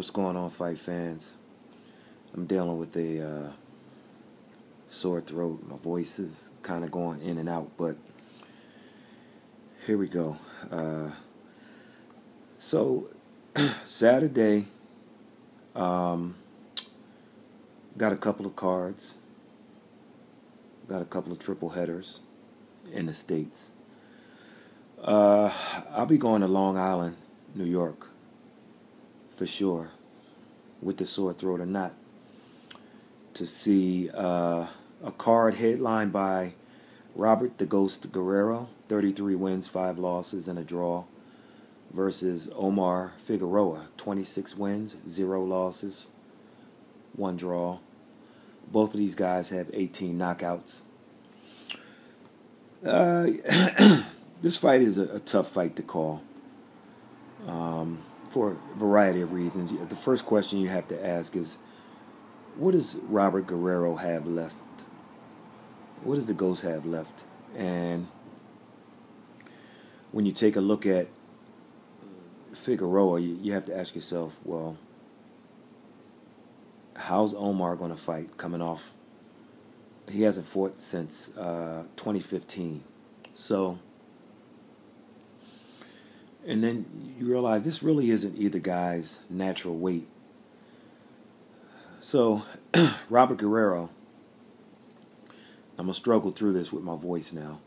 What's going on, fight fans? I'm dealing with a sore throat. My voice is kind of going in and out, but here we go. So Saturday, got a couple of cards, got a couple of triple headers in the States. I'll be going to Long Island, New York, for sure, with the sore throat or not, to see a card headlined by Robert the Ghost Guerrero, 33 wins, 5 losses, and a draw, versus Omar Figueroa, 26 wins, 0 losses, 1 draw. Both of these guys have 18 knockouts. This fight is a tough fight to call for a variety of reasons. The first question you have to ask is, what does Robert Guerrero have left? What does the Ghost have left? And when you take a look at Figueroa, you have to ask yourself, well, how's Omar going to fight coming off? He hasn't fought since 2015. So, and then you realize this really isn't either guy's natural weight. So, Robert Guerrero, I'm going to struggle through this with my voice now.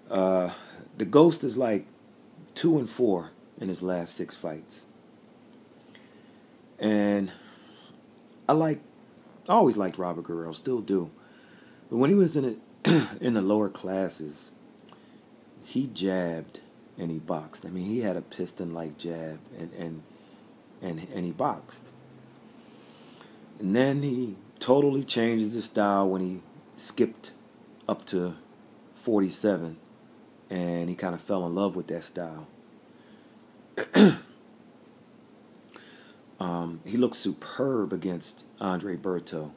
The Ghost is like 2-4 in his last 6 fights. And I always liked Robert Guerrero, still do. But when he was in the lower classes, he jabbed and he boxed. I mean, he had a piston-like jab and he boxed. And then he totally changes his style when he skipped up to 47, and he kind of fell in love with that style. He looked superb against Andre Berchelt,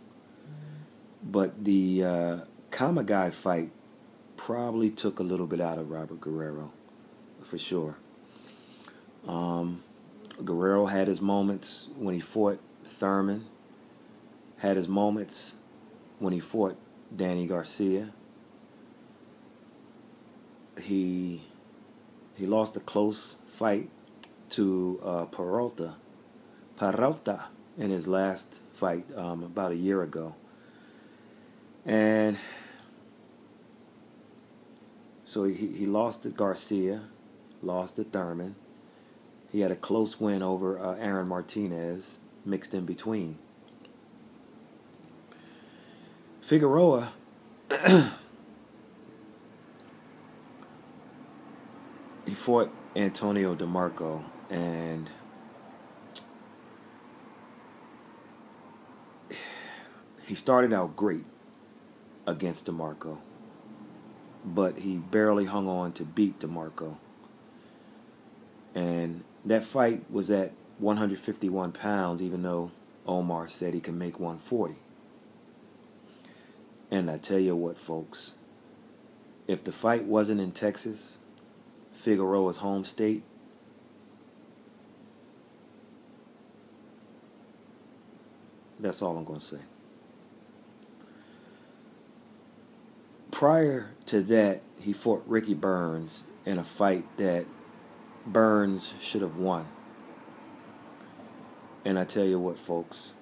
but the Kamagai fight probably took a little bit out of Robert Guerrero, for sure. Guerrero had his moments when he fought Thurman, had his moments when he fought Danny Garcia. He lost a close fight to Peralta in his last fight about a year ago. And so he lost to Garcia, lost to Thurman. He had a close win over Aaron Martinez, mixed in between. Figueroa, he fought Antonio DeMarco, and he started out great against DeMarco, but he barely hung on to beat DeMarco. And that fight was at 151 pounds, even though Omar said he could make 140. And I tell you what, folks, if the fight wasn't in Texas, Figueroa's home state, that's all I'm going to say. Prior to that, he fought Ricky Burns in a fight that Burns should have won. And I tell you what, folks,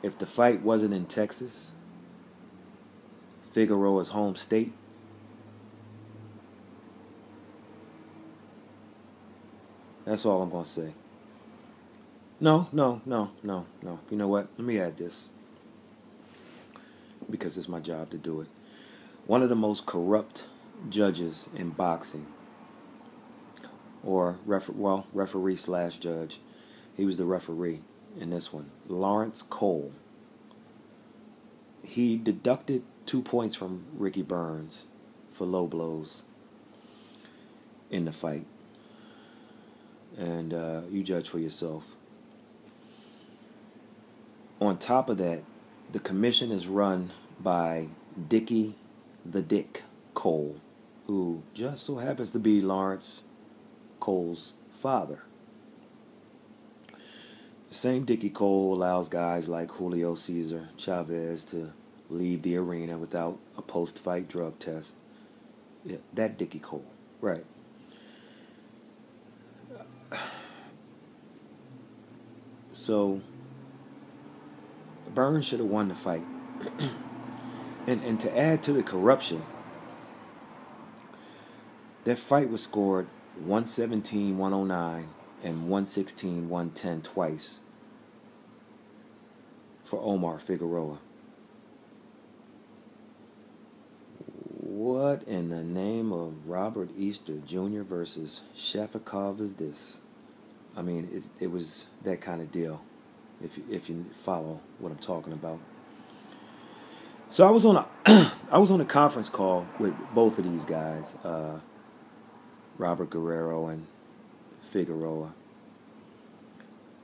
if the fight wasn't in Texas, Figueroa's home state, that's all I'm going to say. No. You know what? Let me add this, because it's my job to do it. One of the most corrupt judges in boxing, or referee/judge, he was the referee in this one, Lawrence Cole. He deducted 2 points from Ricky Burns for low blows in the fight. And you judge for yourself. On top of that, the commission is run by Dickie the Dick Cole, who just so happens to be Lawrence Cole's father. Same Dickie Cole allows guys like Julio Cesar Chavez to leave the arena without a post-fight drug test. Yeah, that Dickie Cole, right. So, Burns should have won the fight. And to add to the corruption, that fight was scored 117-109 and 116-110 twice for Omar Figueroa. What in the name of Robert Easter Jr. versus Shafikov is this? I mean, it was that kind of deal, if you follow what I'm talking about. So I was on a conference call with both of these guys, Robert Guerrero and Figueroa,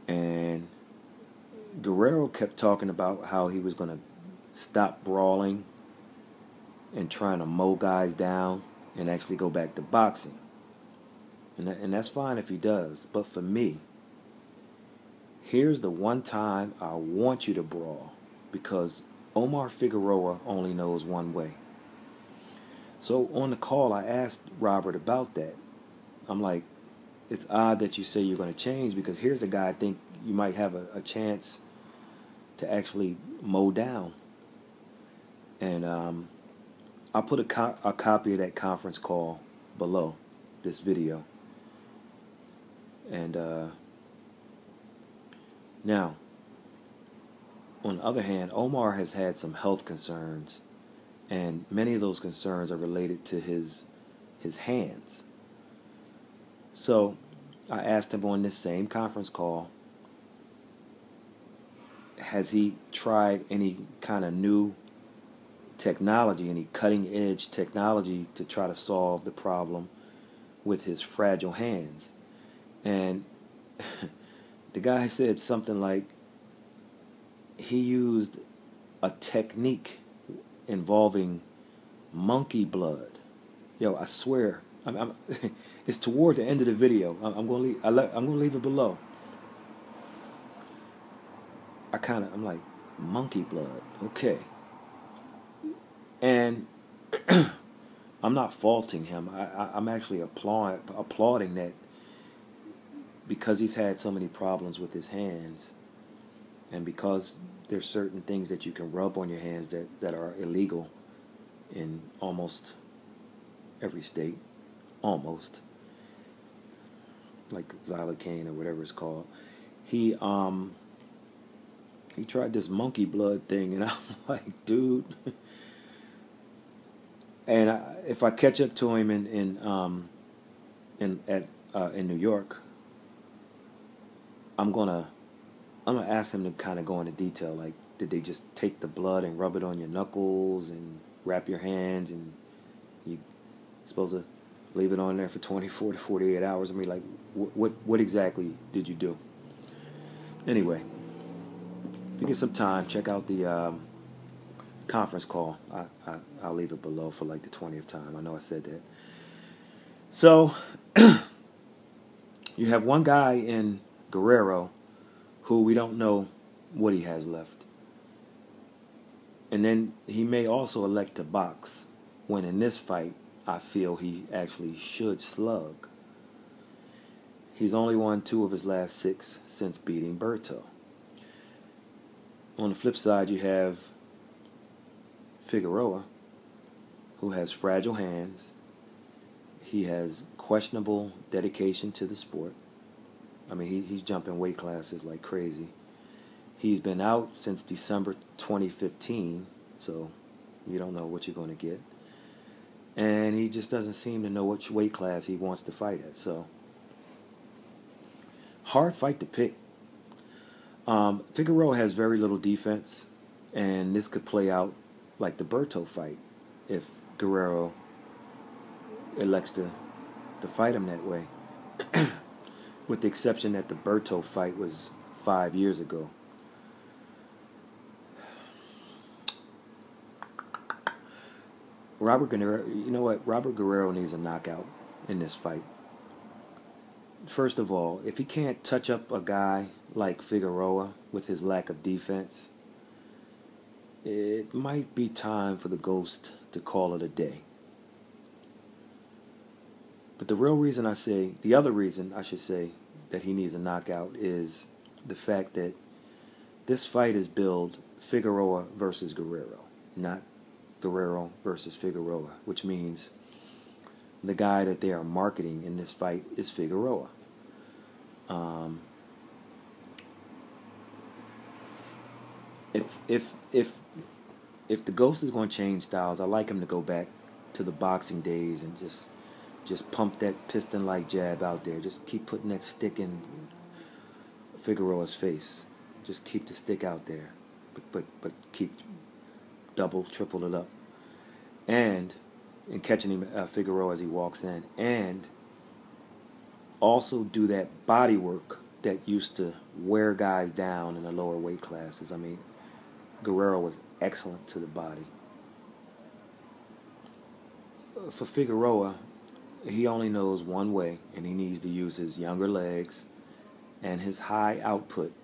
and Guerrero kept talking about how he was going to stop brawling and trying to mow guys down and actually go back to boxing. And that's fine if he does. But for me, here's the one time I want you to brawl, because Omar Figueroa only knows one way. So on the call, I asked Robert about that. I'm like, it's odd that you say you're going to change, because here's a guy I think you might have a chance to actually mow down. And I'll put a copy of that conference call below this video. And now, on the other hand, Omar has had some health concerns, and many of those concerns are related to his hands. So I asked him on this same conference call, has he tried any kind of new technology, any cutting edge technology to try to solve the problem with his fragile hands? And the guy said something like he used a technique involving monkey blood. Yo, I swear, it's toward the end of the video. I'm gonna leave it below. I'm like, monkey blood, okay. And I'm not faulting him. I'm actually applauding that, because he's had so many problems with his hands, and because there's certain things that you can rub on your hands that are illegal in almost every state, almost, like xylocaine or whatever it's called. He tried this monkey blood thing, and I'm like, dude. And if I catch up to him in New York, I'm gonna ask him to kind of go into detail. Like, did they just take the blood and rub it on your knuckles and wrap your hands, and you supposed to leave it on there for 24 to 48 hours? I mean, like, what exactly did you do? Anyway, if you get some time, check out the conference call. I'll leave it below for like the 20th time. I know I said that. So you have one guy in Guerrero who we don't know what he has left. And then he may also elect to box, when in this fight I feel he actually should slug. He's only won 2 of his last 6 since beating Berchelt. On the flip side, you have Figueroa, who has fragile hands. He has questionable dedication to the sport. I mean, he's jumping weight classes like crazy. He's been out since December 2015, so you don't know what you're going to get. And he just doesn't seem to know which weight class he wants to fight at. So, hard fight to pick. Figueroa has very little defense, and this could play out like the Berchelt fight if Guerrero elects to fight him that way. With the exception that the Berchelt fight was 5 years ago. Robert Guerrero, you know what? Robert Guerrero needs a knockout in this fight. First of all, if he can't touch up a guy like Figueroa with his lack of defense, it might be time for the Ghost to call it a day. But the other reason I should say that he needs a knockout is the fact that this fight is billed Figueroa versus Guerrero, not Guerrero versus Figueroa, which means the guy that they are marketing in this fight is Figueroa. If the Ghost is going to change styles, I like him to go back to the boxing days and just pump that piston-like jab out there. Just keep putting that stick in Figueroa's face. Just keep the stick out there, but keep double, triple it up, and catching him Figueroa as he walks in, and also do that body work that used to wear guys down in the lower weight classes. I mean, Guerrero was excellent to the body. For Figueroa, he only knows one way, and he needs to use his younger legs and his high output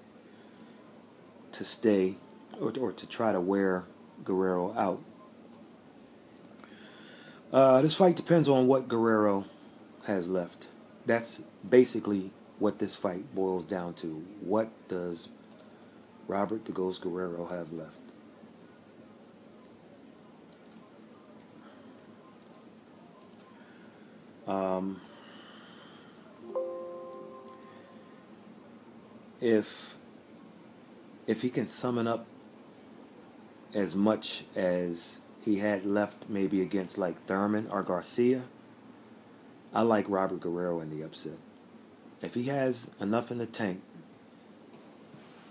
to stay or to try to wear Guerrero out. This fight depends on what Guerrero has left. That's basically what this fight boils down to. What does Robert the Ghost Guerrero have left? If he can summon up as much as he had left maybe against like Thurman or Garcia, I like Robert Guerrero in the upset. If he has enough in the tank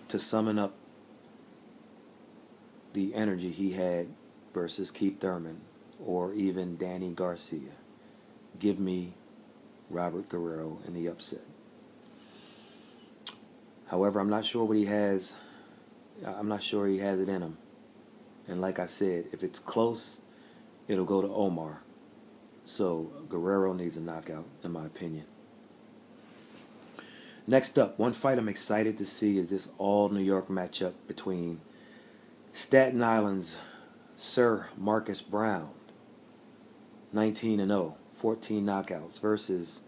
to summon up the energy he had versus Keith Thurman or even Danny Garcia, give me Robert Guerrero in the upset. However, I'm not sure what he has. I'm not sure he has it in him. And like I said, if it's close, it'll go to Omar. So Guerrero needs a knockout, in my opinion. Next up, one fight I'm excited to see is this all-New York matchup between Staten Island's Sir Marcus Browne, 19-0, 14 knockouts, versus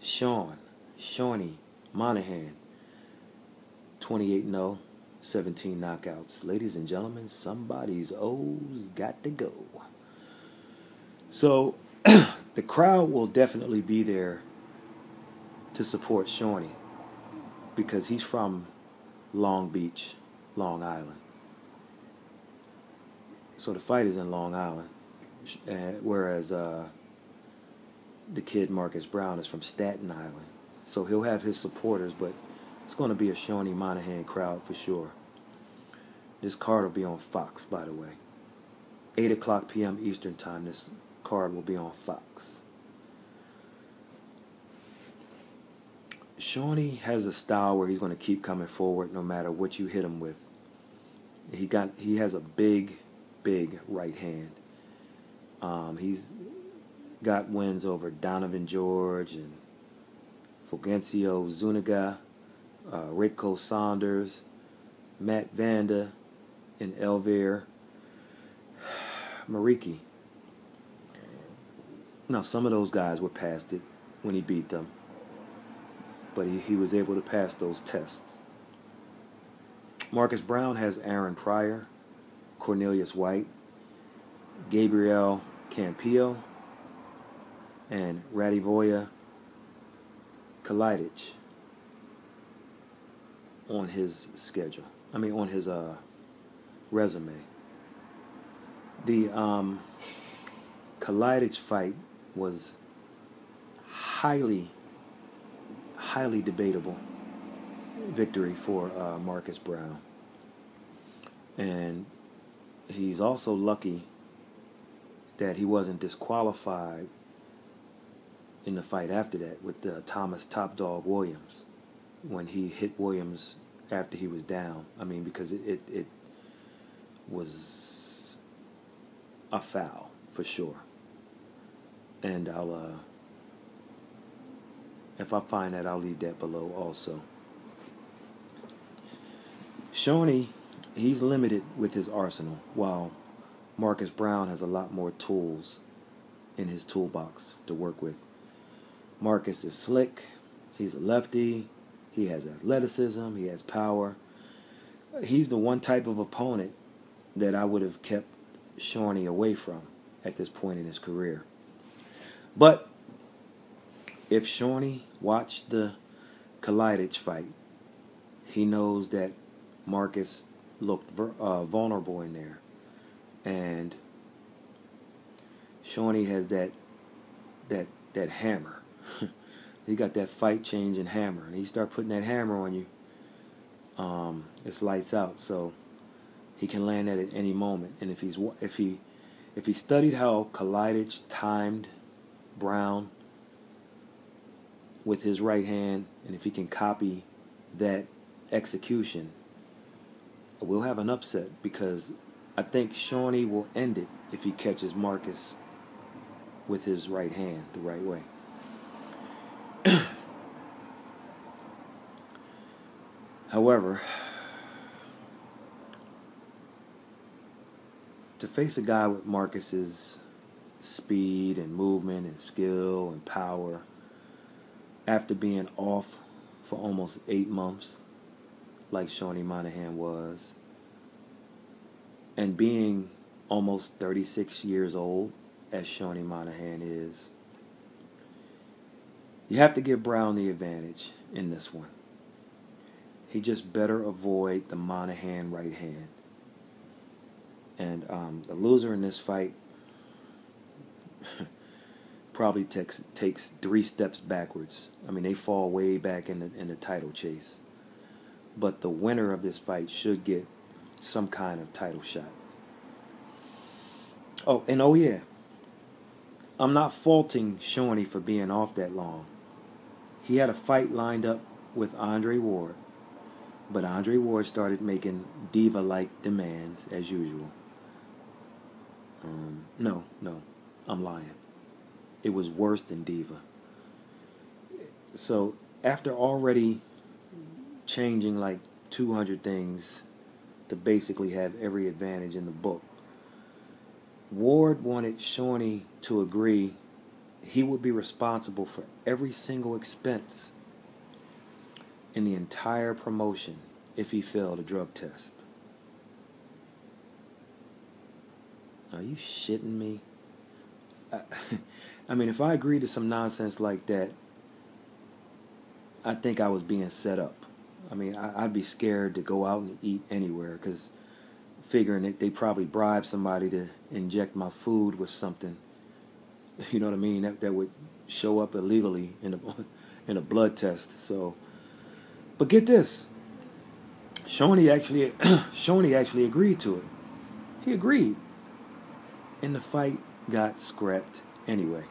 Shawnee Monaghan, 28-0, 17 knockouts. Ladies and gentlemen, somebody's O's got to go. So, the crowd will definitely be there to support Shawnee because he's from Long Beach, Long Island. So the fight is in Long Island, whereas the kid Marcus Browne is from Staten Island. So he'll have his supporters, but it's going to be a Shawnee Monaghan crowd for sure. This card will be on Fox, by the way. 8 o'clock p.m. Eastern Time, this card will be on Fox. Shawnee has a style where he's going to keep coming forward no matter what you hit him with. He has a big right hand. He's got wins over Donovan George and Fulgencio Zuniga, Rico Saunders, Matt Vanda, and Elvir Mariki. Now, some of those guys were past it when he beat them, but he was able to pass those tests. Marcus Browne has Aaron Pryor, Cornelius White, Gabriel Campillo, and Radivoje Kalidic on his schedule. On his resume. The Kalidic fight was highly debatable victory for Marcus Browne. And he's also lucky that he wasn't disqualified in the fight after that with Thomas Top Dog Williams when he hit Williams after he was down. Because it was a foul for sure. And I'll if I find that, I'll leave that below also. Shawnee, he's limited with his arsenal, while Marcus Browne has a lot more tools in his toolbox to work with. Marcus is slick, he's a lefty, he has athleticism, he has power. He's the one type of opponent that I would have kept Shawnee away from at this point in his career. But if Shawnee watched the Kalidich fight, he knows that Marcus looked vulnerable in there. And Shawnee has that hammer. He got that fight-changing hammer. And he start putting that hammer on you, it's lights out. So he can land that at any moment. And if he studied how Kalidich timed Browne with his right hand, and if he can copy that execution, we'll have an upset, because I think Shawnee will end it if he catches Marcus with his right hand the right way. However, to face a guy with Marcus's speed and movement and skill and power, after being off for almost 8 months, like Shawnee Monaghan was, and being almost 36 years old, as Shawnee Monaghan is, you have to give Browne the advantage in this one. He just better avoid the Monaghan right hand. And the loser in this fight probably takes 3 steps backwards. I mean, they fall way back in the title chase. But the winner of this fight should get some kind of title shot. Oh yeah, I'm not faulting Shawnee for being off that long. He had a fight lined up with Andre Ward, but Andre Ward started making diva-like demands as usual. No, I'm lying. It was worse than diva. So after already changing like 200 things to basically have every advantage in the book, Ward wanted Shawnee to agree he would be responsible for every single expense in the entire promotion if he failed a drug test. Are you shitting me? I mean, if I agreed to some nonsense like that, I think I was being set up. I mean, I'd be scared to go out and eat anywhere, because figuring that they probably bribed somebody to inject my food with something, you know what I mean, that would show up illegally in a blood test. So, but get this, Shawnee actually agreed to it. He agreed, and the fight got scrapped anyway.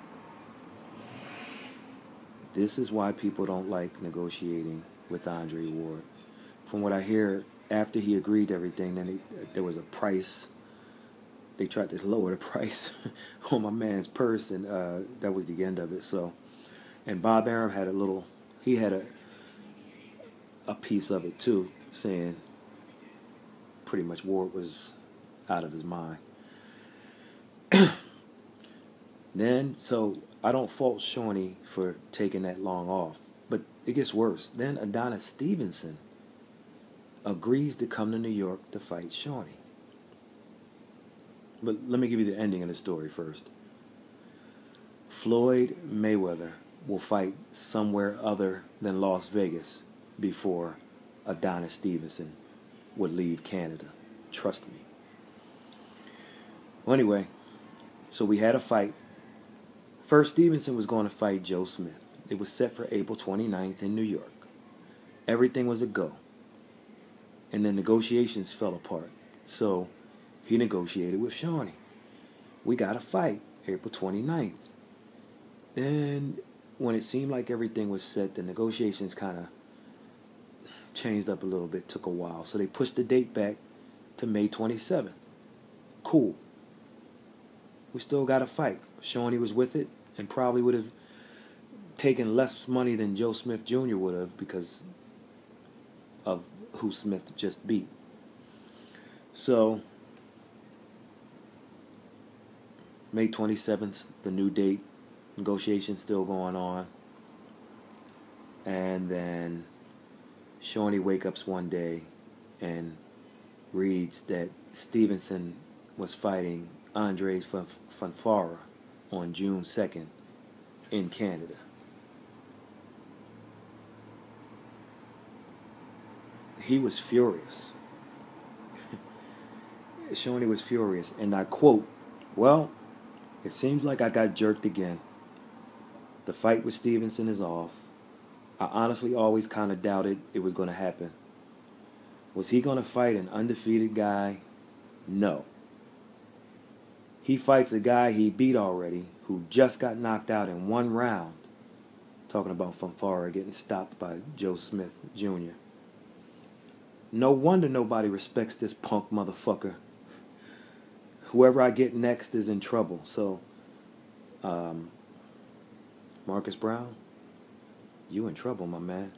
This is why people don't like negotiating with Andre Ward. From what I hear, after he agreed to everything, then there was a price. They tried to lower the price on my man's purse, and that was the end of it. So, and Bob Arum had he had a piece of it too, saying pretty much Ward was out of his mind. Then, so I don't fault Shawnee for taking that long off, but it gets worse. Then Adonis Stevenson agrees to come to New York to fight Shawnee. But let me give you the ending of the story first. Floyd Mayweather will fight somewhere other than Las Vegas before Adonis Stevenson would leave Canada. Trust me. Well, anyway, so we had a fight. First, Stevenson was going to fight Joe Smith. It was set for April 29th in New York. Everything was a go. And then negotiations fell apart. So he negotiated with Shawnee. We got a fight April 29th. Then when it seemed like everything was set, the negotiations kind of changed up a little bit, took a while. So they pushed the date back to May 27th. Cool. We still got a fight. Shawnee was with it and probably would have taken less money than Joe Smith Jr. would have, because of who Smith just beat. So, May 27th, the new date. Negotiations still going on. And then Shawnee wakes up one day and reads that Stevenson was fighting Andres Fanfara on June 2nd in Canada. He was furious. Shawnee was furious, and I quote, "Well, it seems like I got jerked again. The fight with Stevenson is off. I honestly always kind of doubted it was going to happen. Was he going to fight an undefeated guy? No. He fights a guy he beat already who just got knocked out in one round." Talking about Fanfara getting stopped by Joe Smith Jr. "No wonder nobody respects this punk motherfucker. Whoever I get next is in trouble." So, Marcus Browne, you in trouble, my man.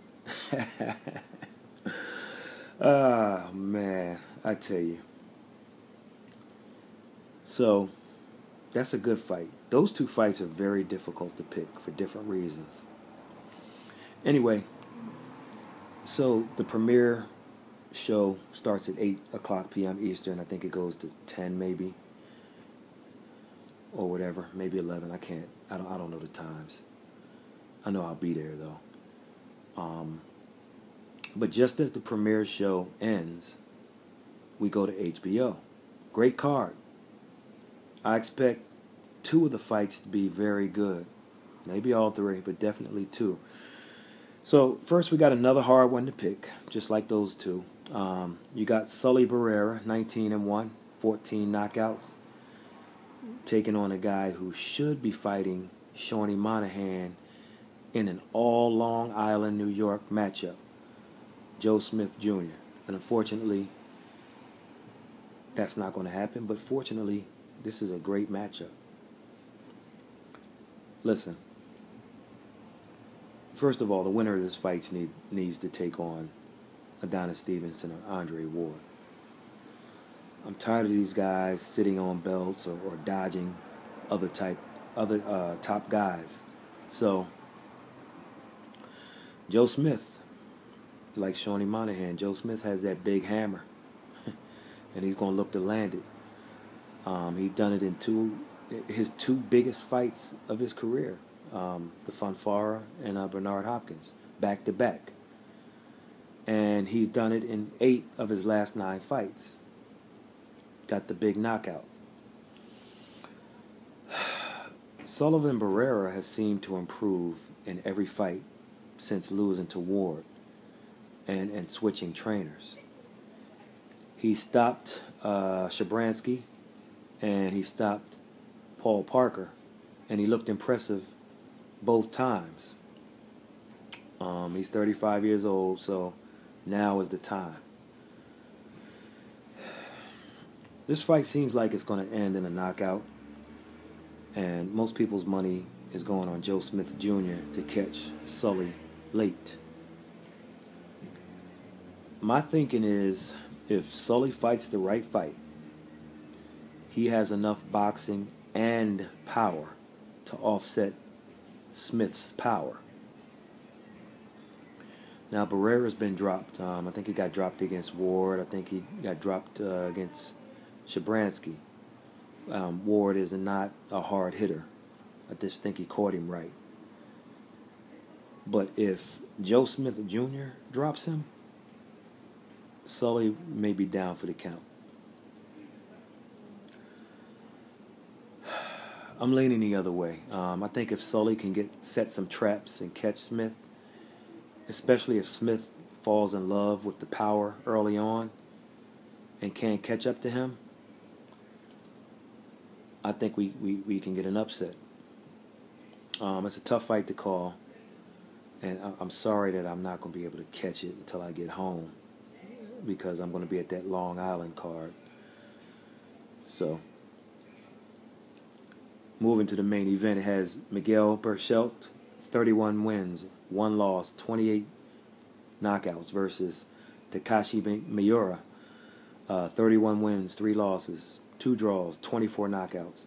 Ah, man, I tell you. So, that's a good fight. Those two fights are very difficult to pick for different reasons. Anyway, so the premiere show starts at 8 o'clock p.m. Eastern. I think it goes to 10 maybe, or whatever, maybe 11. I don't know the times. I know I'll be there though. But just as the premiere show ends, we go to HBO. Great card. I expect 2 of the fights to be very good. Maybe all 3, but definitely 2. So first we got another hard one to pick, just like those 2. You got Sully Barrera, 19-1, 14 knockouts, taking on a guy who should be fighting Shawnee Monaghan in an all Long Island, New York matchup, Joe Smith Jr. And unfortunately, that's not going to happen, but fortunately, this is a great matchup. Listen, first of all, the winner of this fight needs to take on Adonis Stevenson or Andre Ward. I'm tired of these guys sitting on belts or dodging other top guys. So, Joe Smith, like Shawnee Monaghan, Joe Smith has that big hammer, and he's going to look to land it. He's done it in his 2 biggest fights of his career, the Fanfara and Bernard Hopkins, back to back. And he's done it in 8 of his last 9 fights. Got the big knockout. Sullivan Barrera has seemed to improve in every fight since losing to Ward and switching trainers. He stopped Shabransky and he stopped Paul Parker, and he looked impressive both times. He's 35 years old, so now is the time. This fight seems like it's going to end in a knockout, and most people's money is going on Joe Smith Jr. to catch Sully late. My thinking is, if Sully fights the right fight, he has enough boxing and power to offset Smith's power. Now, Barrera's been dropped. I think he got dropped against Ward. I think he got dropped against Shabransky. Ward is not a hard hitter. I just think he caught him right. But if Joe Smith Jr. drops him, Sully may be down for the count. I'm leaning the other way. I think if Sully can set some traps and catch Smith, especially if Smith falls in love with the power early on and can't catch up to him, I think we can get an upset. It's a tough fight to call, and I'm sorry that I'm not going to be able to catch it until I get home, because I'm going to be at that Long Island card. So, moving to the main event, it has Miguel Berchelt, 31 wins, 1 loss, 28 knockouts, versus Miura, 31 wins, 3 losses, 2 draws, 24 knockouts.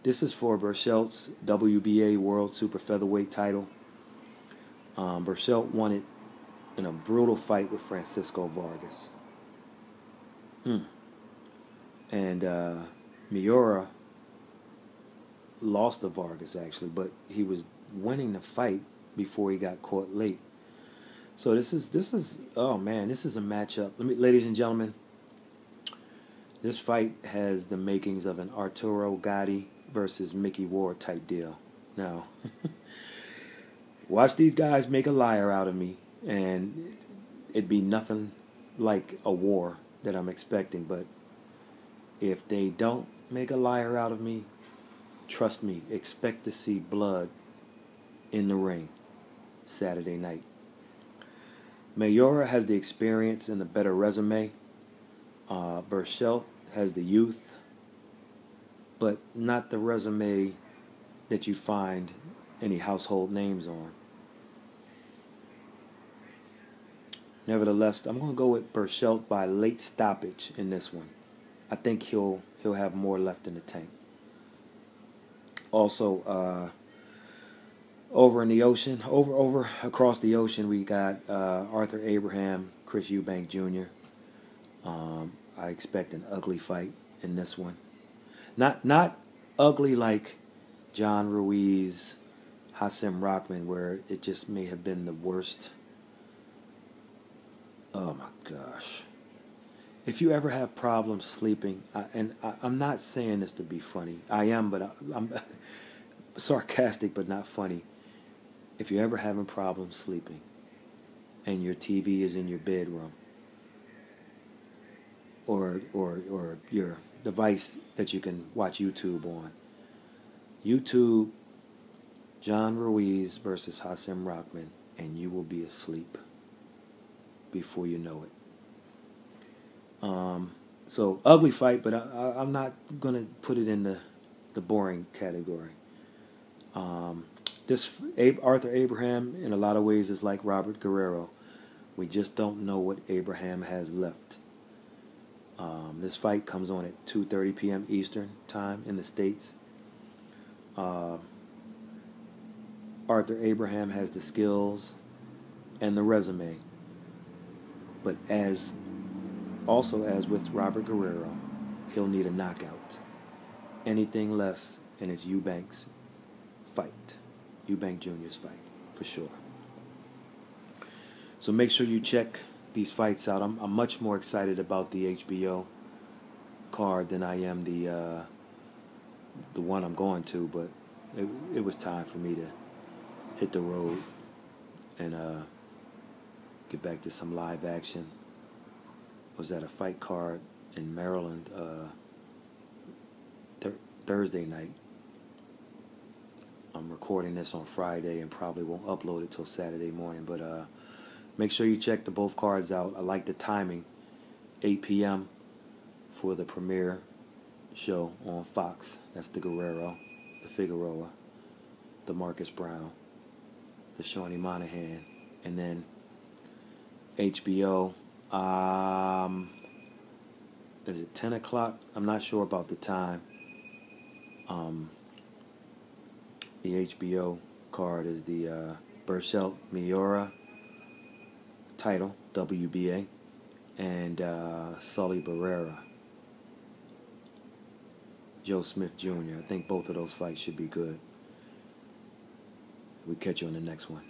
This is for Berchelt's WBA World Super Featherweight title. Berchelt won it in a brutal fight with Francisco Vargas. And Miura lost to Vargas, actually, but he was winning the fight before he got caught late. So this is oh man, this is a matchup. Ladies and gentlemen, this fight has the makings of an Arturo Gatti versus Mickey Ward type deal. Now, watch these guys make a liar out of me, and it'd be nothing like a war that I'm expecting. But if they don't make a liar out of me, trust me, expect to see blood in the ring Saturday night. Miura has the experience and the better resume. Berchelt has the youth, but not the resume that you find any household names on. Nevertheless, I'm going to go with Berchelt by late stoppage in this one. I think he'll have more left in the tank. Also, over in the ocean, over across the ocean, we got Arthur Abraham, Chris Eubank Jr. I expect an ugly fight in this one. Not ugly like John Ruiz, Hasim Rahman, where it just may have been the worst. Oh my gosh. If you ever have problems sleeping, I'm not saying this to be funny. I am, but I'm sarcastic, but not funny. If you're ever having problems sleeping and your TV is in your bedroom or your device that you can watch YouTube on, YouTube John Ruiz versus Hasim Rahman, and you will be asleep before you know it. So ugly fight, but I'm not gonna put it in the boring category. This Arthur Abraham, in a lot of ways, is like Robert Guerrero. We just don't know what Abraham has left. This fight comes on at 2:30 p.m. Eastern time in the States. Arthur Abraham has the skills and the resume, but as with Robert Guerrero, he'll need a knockout. Anything less, and it's Eubank's fight. Eubank Jr.'s fight, for sure. So make sure you check these fights out. I'm much more excited about the HBO card than I am the one I'm going to, but it was time for me to hit the road and get back to some live action. Was at a fight card in Maryland Thursday night. I'm recording this on Friday and probably won't upload it till Saturday morning, but make sure you check both cards out. I like the timing, 8 p.m. for the premiere show on Fox. That's the Guerrero, the Figueroa, the Marcus Browne, the Shawnee Monaghan, and then HBO. Is it 10 o'clock? I'm not sure about the time. The HBO card is the Berchelt Miura title, WBA, and Sully Barrera, Joe Smith Jr. I think both of those fights should be good. We'll catch you on the next one.